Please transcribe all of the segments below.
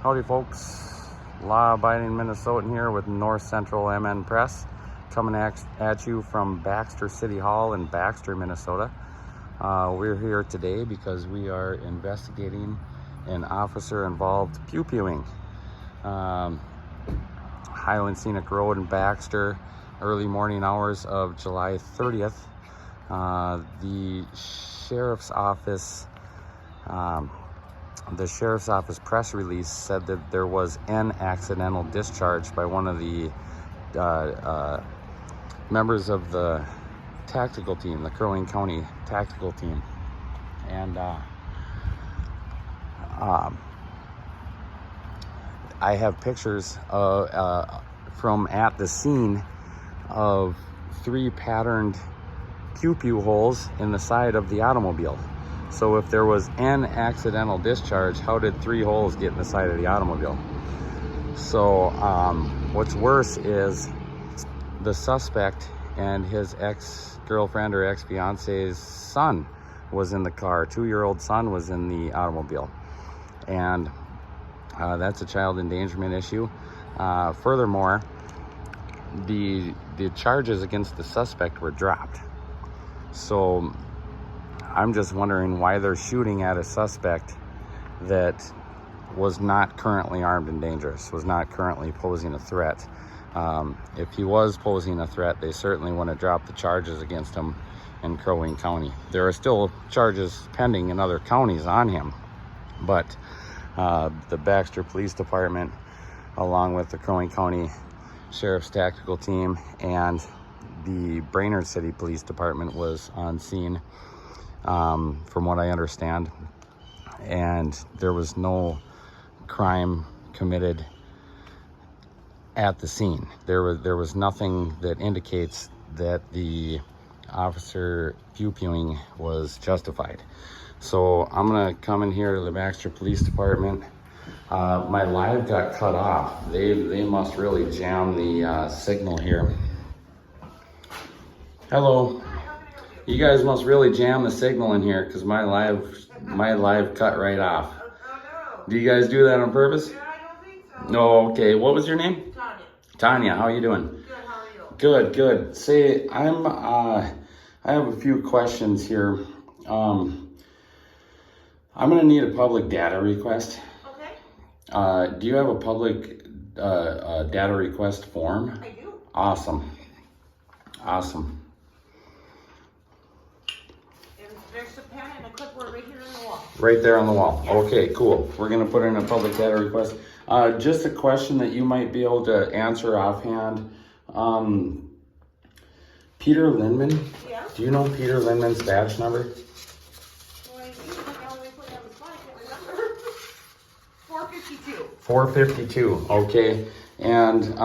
Howdy folks, law-abiding Minnesotan here with North Central MN Press, coming at you from Baxter City Hall in Baxter, Minnesota. We're here today because we are investigating an officer-involved pew-pewing. Highland Scenic Road in Baxter, early morning hours of July 30th. The Sheriff's Office press release said that there was an accidental discharge by one of the members of the tactical team, the Crow Wing County tactical team. And I have pictures from at the scene of 3 patterned pew-pew holes in the side of the automobile. So if there was an accidental discharge, how did 3 holes get in the side of the automobile? So what's worse is the suspect and his ex-girlfriend or ex-fiance's son was in the car. 2-year-old son was in the automobile. And that's a child endangerment issue. Furthermore, the charges against the suspect were dropped. So I'm just wondering why they're shooting at a suspect that was not currently armed and dangerous, was not currently posing a threat. If he was posing a threat, they certainly want to drop the charges against him in Crow Wing County. There are still charges pending in other counties on him, but the Baxter Police Department, along with the Crow Wing County Sheriff's Tactical Team and the Brainerd City Police Department was on scene, from what I understand, and there was no crime committed at the scene. There was nothing that indicates that the officer pew-pewing was justified. So I'm gonna come in here to the Baxter Police Department. My live got cut off. They must really jam the signal here. Hello. You guys must really jam the signal in here because my live cut right off. Oh no. Do you guys do that on purpose? Yeah, I don't think so. No, okay. What was your name? Tanya. Tanya, how are you doing? Good, how are you? Good, good. Say, I have a few questions here. I'm gonna need a public data request. Okay. Do you have a public data request form? I do. Awesome. Awesome. And there's a pen and a clipboard right here on the wall. Right there on the wall. Yes. Okay, cool. We're gonna put in a public data request. Just a question that you might be able to answer offhand. Peter Lindman. Yeah? Do you know Peter Lindman's badge number? Well, I do, but now they put it on the spot, I can't remember. 452. 452. Okay. And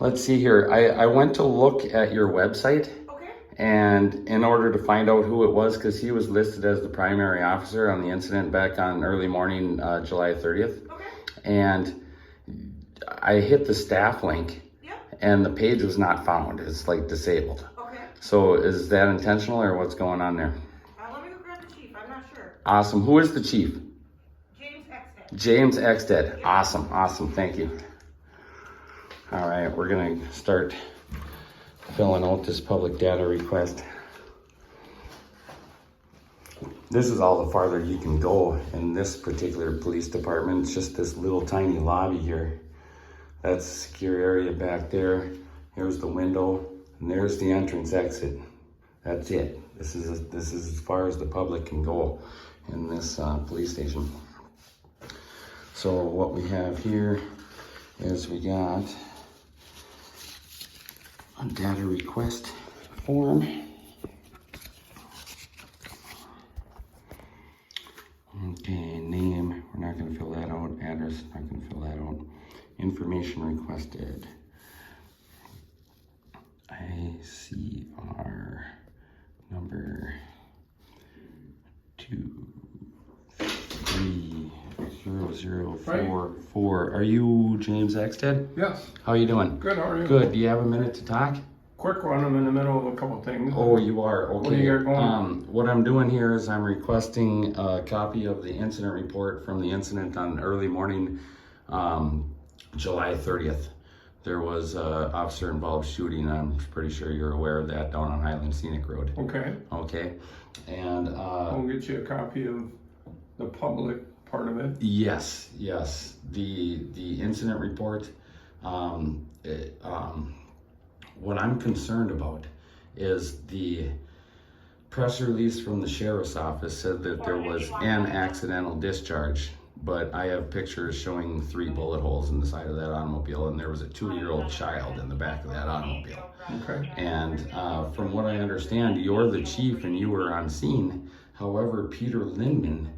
let's see here. I went to look at your website. Okay. And in order to find out who it was, because he was listed as the primary officer on the incident back on early morning, July 30th. Okay. And I hit the staff link. Yeah. And the page was not found. It's like disabled. Okay. So is that intentional or what's going on there? Let me go grab the chief, I'm not sure. Awesome. Who is the chief? James Exton. James Exted. Yeah. Awesome. Awesome. Thank you. All right. We're going to start filling out this public data request. This is all the farther you can go in this particular police department. It's just this little tiny lobby here. That's a secure area back there. Here's the window, and there's the entrance exit. That's it. This is as far as the public can go in this police station. So what we have here is we got a data request form. Okay, name, we're not going to fill that out. Address, not going to fill that out. Information requested. ICR number 23044. Are you James Exted? Yes. How are you doing? Good, how are you? Good. Do you have a minute to talk? quick one. I'm in the middle of a couple things. Oh, you are? Okay. What do you got going? What I'm doing here is I'm requesting a copy of the incident report from the incident on early morning, July 30th. There was an officer-involved shooting. I'm pretty sure you're aware of that down on Highland Scenic Road. Okay. Okay. And I'll get you a copy of the public part of it. yes. The incident report. What I'm concerned about is the press release from the sheriff's office said that there was an accidental discharge, but I have pictures showing 3 bullet holes in the side of that automobile, and there was a 2-year-old child in the back of that automobile. Okay. And from what I understand, you're the chief and you were on scene. However, Peter Lindman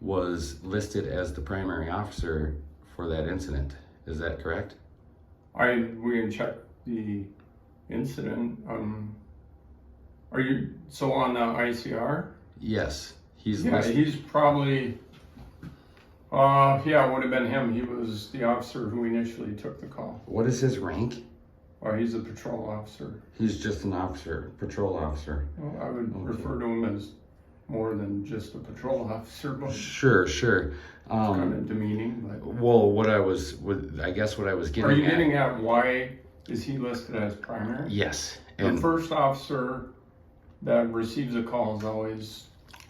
was listed as the primary officer for that incident. Is that correct? We can check the incident. Are you so on the ICR? Yes. He's Yeah, listed. he's probably. Yeah, it would have been him. He was the officer who initially took the call. What is his rank? He's a patrol officer. He's just an officer, patrol officer. Well, I would refer to him as more than just a patrol officer, but Sure. kind of demeaning. But Well, I guess what I was getting are you at. getting at why is he listed as primary? Yes. The And first officer that receives a call is always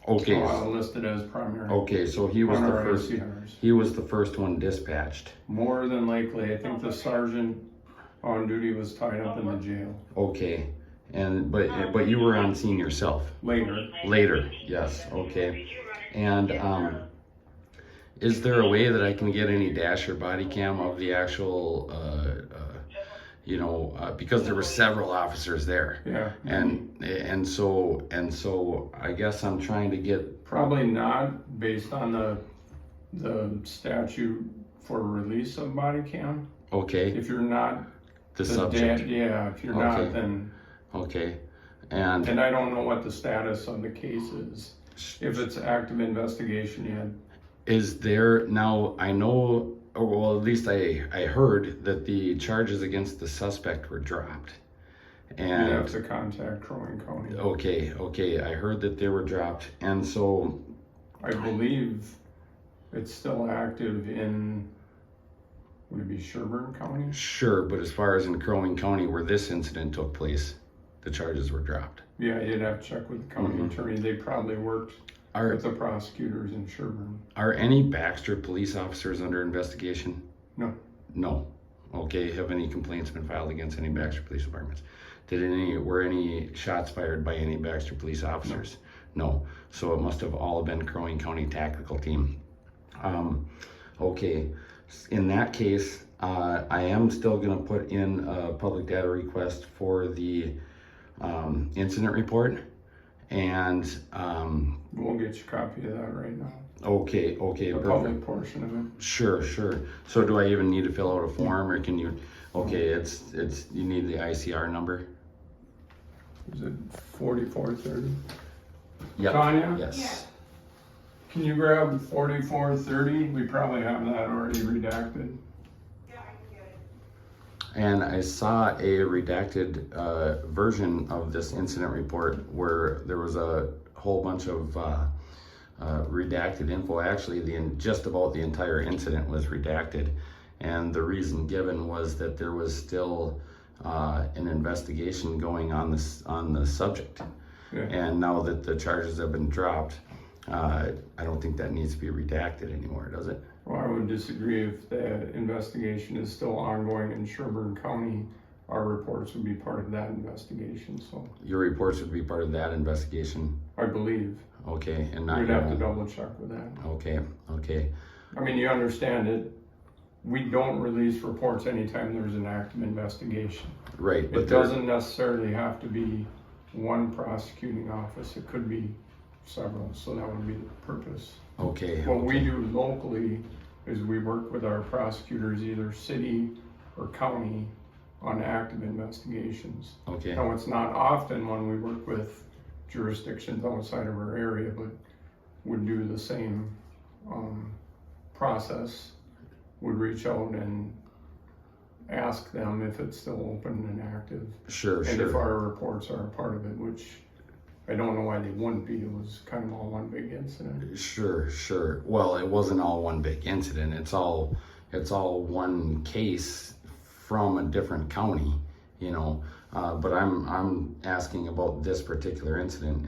okay. listed as primary. Okay, so he was on the our first. ICRs. He was the first one dispatched. More than likely, I think the sergeant on duty was tied up in the jail. Okay. And but you were on scene yourself. Later. Yes. Okay. And is there a way that I can get any dash or body cam of the actual because there were several officers there. Yeah. And so I guess I'm trying to get. Probably not based on the statute for release of body cam. Okay. If you're not The subject. if you're Okay. not, then. Okay. And And I don't know what the status of the case is. If it's active investigation yet. is there now? I know. Or well, at least I heard that the charges against the suspect were dropped. You have And to contact Crow County. okay, I heard that they were dropped, and so I believe it's still active in, would it be Sherburne County? sure. But as far as in Crow Wing County, where this incident took place, the charges were dropped. Yeah, you'd have to check with the county attorney. They probably worked Are with the prosecutors in Sherburne. are any Baxter police officers under investigation? No. No. Okay. Have any complaints been filed against any Baxter police departments? Were any shots fired by any Baxter police officers? No. So it must have all been Crow Wing County tactical team. Okay. In that case, I am still going to put in a public data request for the incident report, and We'll get you a copy of that right now. okay, The perfect. public portion of it. Sure. So do I even need to fill out a form, or can you? Okay, it's you need the ICR number. Is it 4430? Yep. Tanya? Yes. Can you grab 4430? We probably have that already redacted. Yeah, I can get it. And I saw a redacted version of this incident report where there was a whole bunch of redacted info. Actually, just about the entire incident was redacted, and the reason given was that there was still an investigation going on the subject. Yeah. And now that the charges have been dropped, I don't think that needs to be redacted anymore, does it? Well, I would disagree. If the investigation is still ongoing in Sherburne County, our reports would be part of that investigation, so Your reports would be part of that investigation. I believe. Okay, and not We'd your have to own. double check with that. Okay. I mean, you understand it. We don't release reports anytime there's an active investigation. Right, It but there, doesn't necessarily have to be one prosecuting office. It could be several, so that would be the purpose. okay. What we do locally is we work with our prosecutors, either city or county, on active investigations. Okay. Now, it's not often when we work with jurisdictions outside of our area, but would do the same process, would reach out and ask them if it's still open and active. Sure, And if sure. our reports are a part of it, which I don't know why they wouldn't be. It was kind of all one big incident. Sure, sure. Well, it wasn't all one big incident. It's all one case from a different county, you know. But I'm asking about this particular incident,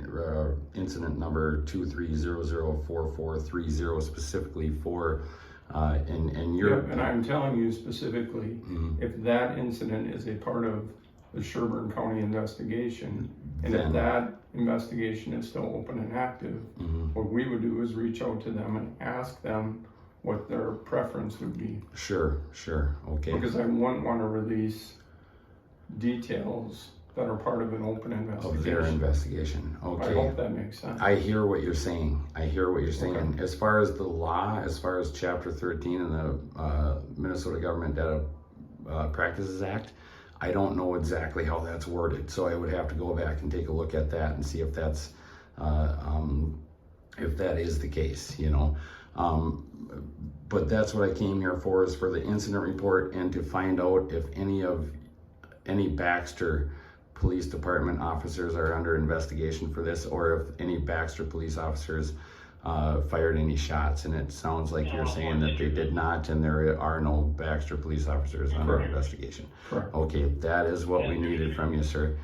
incident number 2300443 specifically for, and you're. Yep, and I'm telling you specifically, Mhm. if that incident is a part of the Sherburne County investigation, and if Then- that investigation is still open and active, Mhm. what we would do is reach out to them and ask them what their preference would be. Sure, sure. Okay. Because I wouldn't want to release details that are part of an open Of investigation. their investigation. I Okay. hope that makes sense. I hear what you're saying. I hear what you're saying. Okay. As far as the law, as far as Chapter 13 in the Minnesota Government Data Practices Act, I don't know exactly how that's worded. So I would have to go back and take a look at that and see if that's if that is the case, you know. But that's what I came here for, is for the incident report and to find out if any Baxter Police Department officers are under investigation for this, or if any Baxter police officers fired any shots. And it sounds like you're saying that they did not, and there are no Baxter police officers under Correct. investigation. Correct. Okay, that is what we needed from you, sir.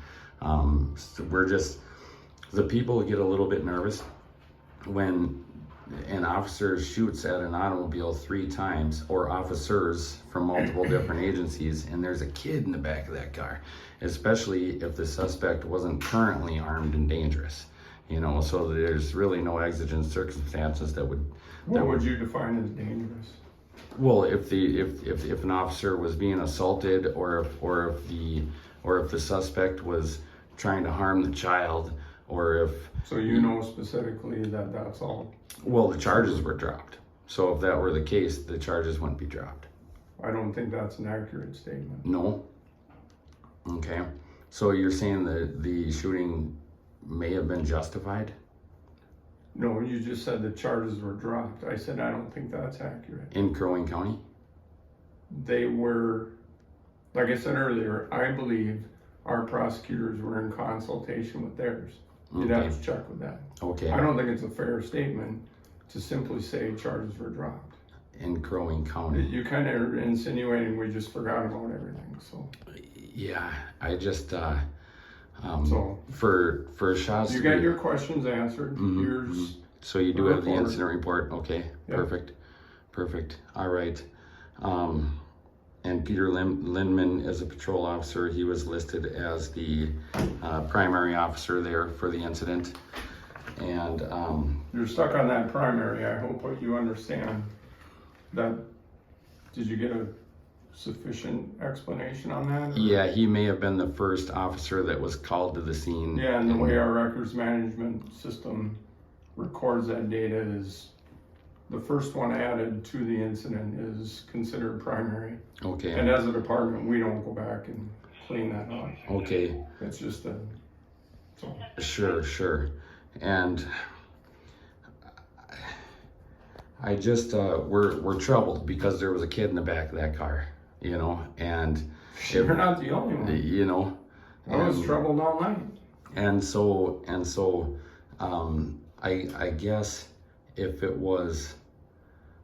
So we're just, the people get a little bit nervous when an officer shoots at an automobile 3 times, or officers from multiple different agencies, and there's a kid in the back of that car, especially if the suspect wasn't currently armed and dangerous, you know. So there's really no exigent circumstances that would. What would you define as dangerous? Well, if an officer was being assaulted, or if the suspect was trying to harm the child, or if. So you know specifically that that's all. Well, the charges were dropped. So if that were the case, the charges wouldn't be dropped. I don't think that's an accurate statement. No? Okay. So you're saying that the shooting may have been justified? No, you just said the charges were dropped. I said I don't think that's accurate. In Crow Wing County? They were, like I said earlier, I believe our prosecutors were in consultation with theirs. You'd Okay. have to check with that. Okay. I don't think it's a fair statement to simply say charges were dropped. In Crow Wing County. You kind of are insinuating we just forgot about everything, so. Yeah, I just, So- for shots. You to got be- your questions answered. Mhm, Here's, mhm. So you do the have the report. incident report. Okay, Yeah. perfect. All right. And Peter Lindman is a patrol officer. He was listed as the primary officer there for the incident. And you're stuck on that primary. I hope what you understand that, did you get a sufficient explanation on that? or- yeah, he may have been the first officer that was called to the scene. Yeah, and the way our records management system records that data is the first one added to the incident is considered primary. Okay. And as a department, we don't go back and clean that up. Okay. It's just a, so. Sure. And I just we're troubled because there was a kid in the back of that car, you know, and You're not the only one. you know, I was and- troubled all night. And so I guess if it was,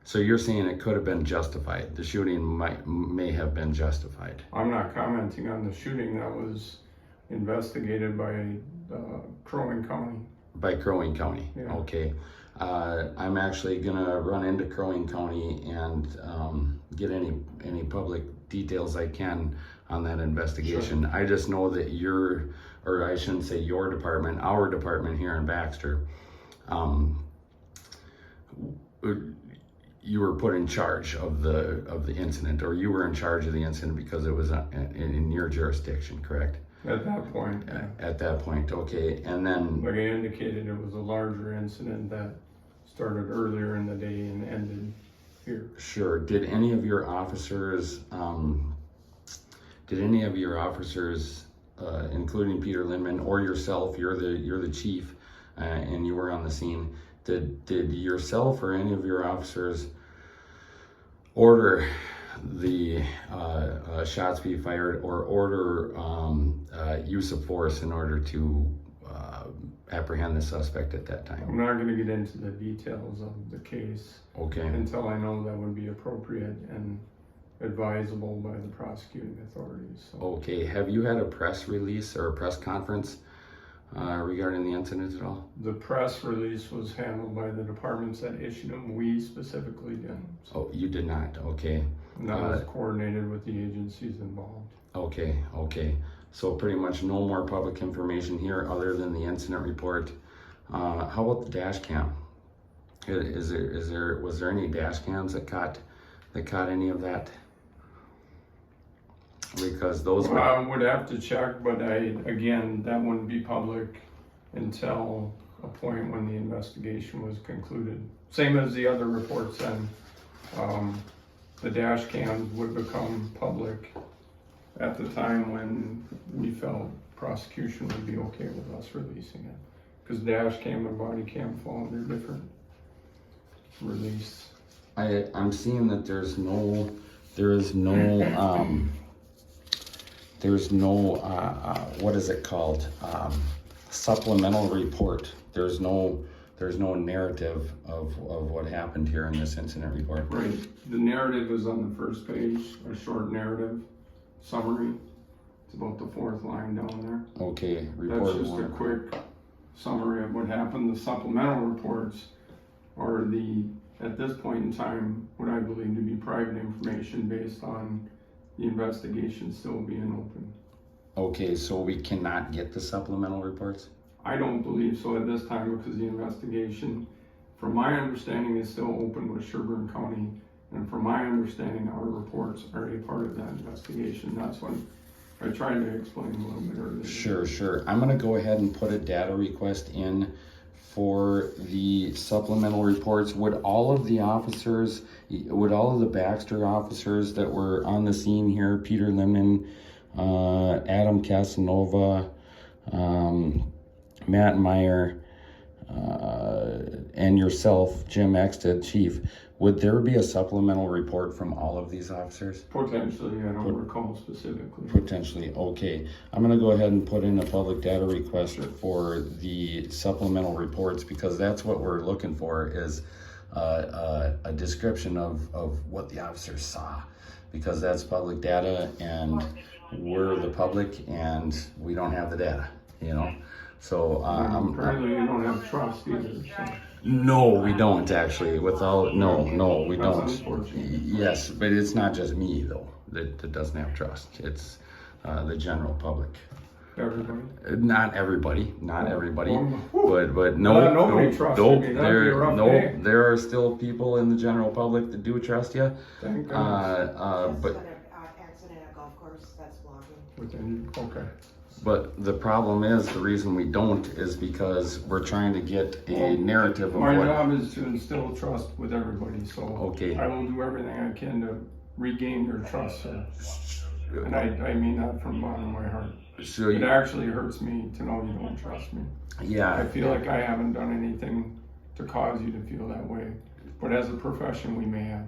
so you're saying it could have been justified. The shooting may have been justified. I'm not commenting on the shooting that was investigated by Crow Wing County. By Crow Wing County. Yeah. Okay. I'm actually gonna run into Crow Wing County and get any public details I can on that investigation. Sure. I just know that or I shouldn't say your department, our department here in Baxter, you were put in charge of the incident, or you were in charge of the incident because it was in your jurisdiction, correct? At that point, yeah. At that point, okay. And then Like I indicated, it was a larger incident that started earlier in the day and ended here. sure, did any of your officers, including Peter Lindman or yourself, you're the chief, and you were on the scene, did yourself or any of your officers order the shots be fired or order use of force in order to apprehend the suspect at that I'm time. not going to get into the details of the case Okay. until I know that would be appropriate and advisable by the prosecuting authorities. So Okay. Have you had a press release or a press conference regarding the incident at all? the press release was handled by the departments that issued them. We specifically didn't. So Oh, you did not. Okay. and that was coordinated with the agencies involved. Okay. Okay. So pretty much no more public information here other than the incident report. How about the dash cam? Was there any dash cams that caught any of that? Because those were, I would have to check, but again, that wouldn't be public until a point when the investigation was concluded. Same as the other reports then. The dash cams would become public at the time when we felt prosecution would be okay with us releasing it. Because dash cam and body cam fall under different release. I'm seeing that there's no what is it called? Supplemental report. There's no narrative of what happened here in this incident report. Right. The narrative is on the first page, a short narrative summary. It's about the fourth line down there. Okay, That's report just a one. quick summary of what happened. The supplemental reports are at this point in time, what I believe to be private information based on the investigation still being open. Okay, so we cannot get the supplemental reports? I don't believe so at this time because the investigation, from my understanding, is still open with Sherburne County. And from my understanding, our reports are a part of that investigation. That's what I tried to explain a little bit earlier. Sure. I'm gonna go ahead and put a data request in for the supplemental reports. Would all of the Baxter officers that were on the scene here, Peter Lemon, Adam Casanova, Matt Meyer, and yourself, Jim Exted, Chief, would there be a supplemental report from all of these officers? Potentially, I don't recall specifically. Potentially, okay. I'm gonna go ahead and put in a public data request for the supplemental reports because that's what we're looking for is a description of what the officers saw because that's public data and we're the public and we don't have the data, you know? So Apparently you don't have trust either. So. no, we don't actually. No, we That's don't. unfortunate. Yes, but it's not just me though that doesn't have trust. It's the general public. Everybody. Not everybody, Well, but nobody trusts you. That'd be a rough day. there are still people in the general public that do trust you. Thank goodness. But Accident at golf course, that's vlogging. Okay. But the problem is, the reason we don't is because we're trying to get a narrative of My what. job is to instill trust with everybody, so Okay. I will do everything I can to regain their trust, sir. And I mean that from the bottom of my heart. So It actually hurts me to know you don't trust me. I yeah, feel like I haven't done anything to cause you to feel that way. But as a profession, we may have.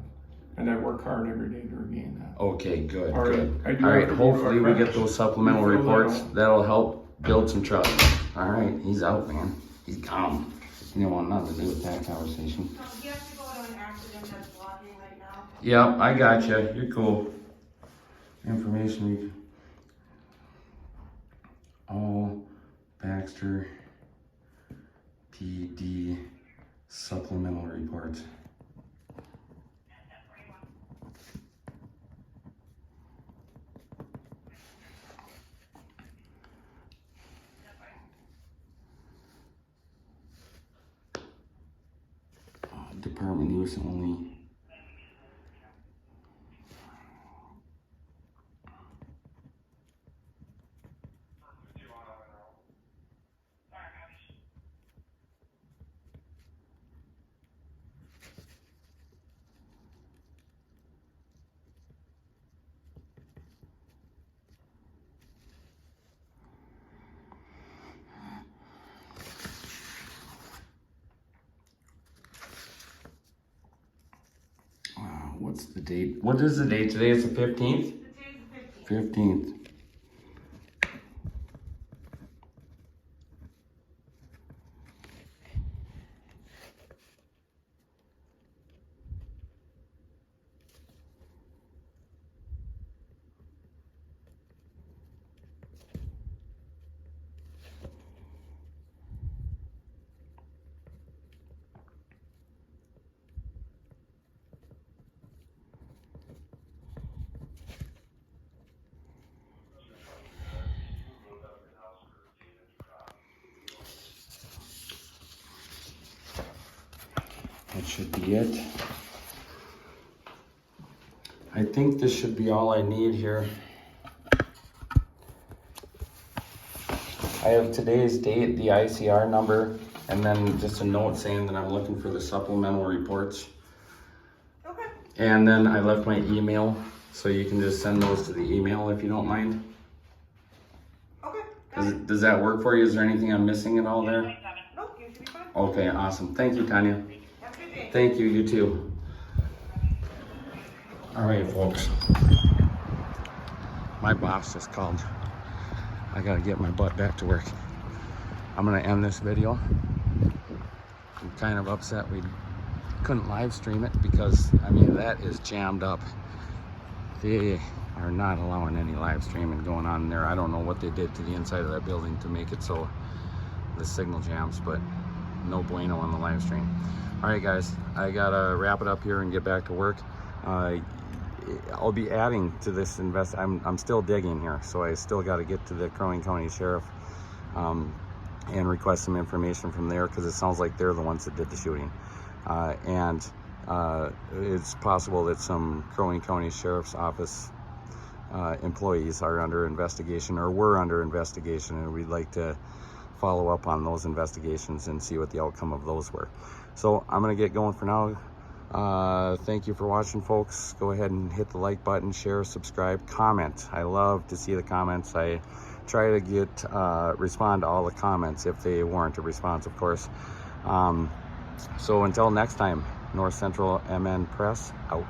And I work hard every day to regain that. okay, good, All right, good. I do All have right, to go to hopefully our we get crash. those supplemental You fill that reports. out. That'll help build some trust. All right, he's out, man. He's gone. You don't want nothing to do with that conversation. No, you have to go to an accident that's vlogging right now. Yep, I got you. You're cool. Information. All Baxter PD supplemental reports. Department use only. What's the date? What is the date today? It's the 15th? Today's the 15th. 15th. That should be it. I think this should be all I need here. I have today's date, the ICR number, and then just a note saying that I'm looking for the supplemental reports. Okay. And then I left my email, so you can just send those to the email if you don't mind. Okay. Got it. Does that work for you? Is there anything I'm missing at all there? Nope, you should be fine. Okay, awesome. Thank you, Tanya. Have a good day. Thank you, you too. All right, folks. My boss just called. I gotta get my butt back to work. I'm gonna end this video. I'm kind of upset we couldn't live stream it because, I mean, that is jammed up. They are not allowing any live streaming going on in there. I don't know what they did to the inside of that building to make it so the signal jams, but no bueno on the live stream. All right, guys, I gotta wrap it up here and get back to work. I'll be adding to this I'm still digging here, so I still got to get to the Crow Wing County Sheriff and request some information from there, because it sounds like they're the ones that did the shooting. And it's possible that some Crow Wing County Sheriff's Office employees are under investigation or were under investigation, and we'd like to follow up on those investigations and see what the outcome of those were. So I'm gonna get going for now. Thank you for watching, folks. Go ahead and hit the like button, share, subscribe, comment. I love to see the comments. I try to respond to all the comments if they warrant a response, of course. So until next time, North Central MN Press out.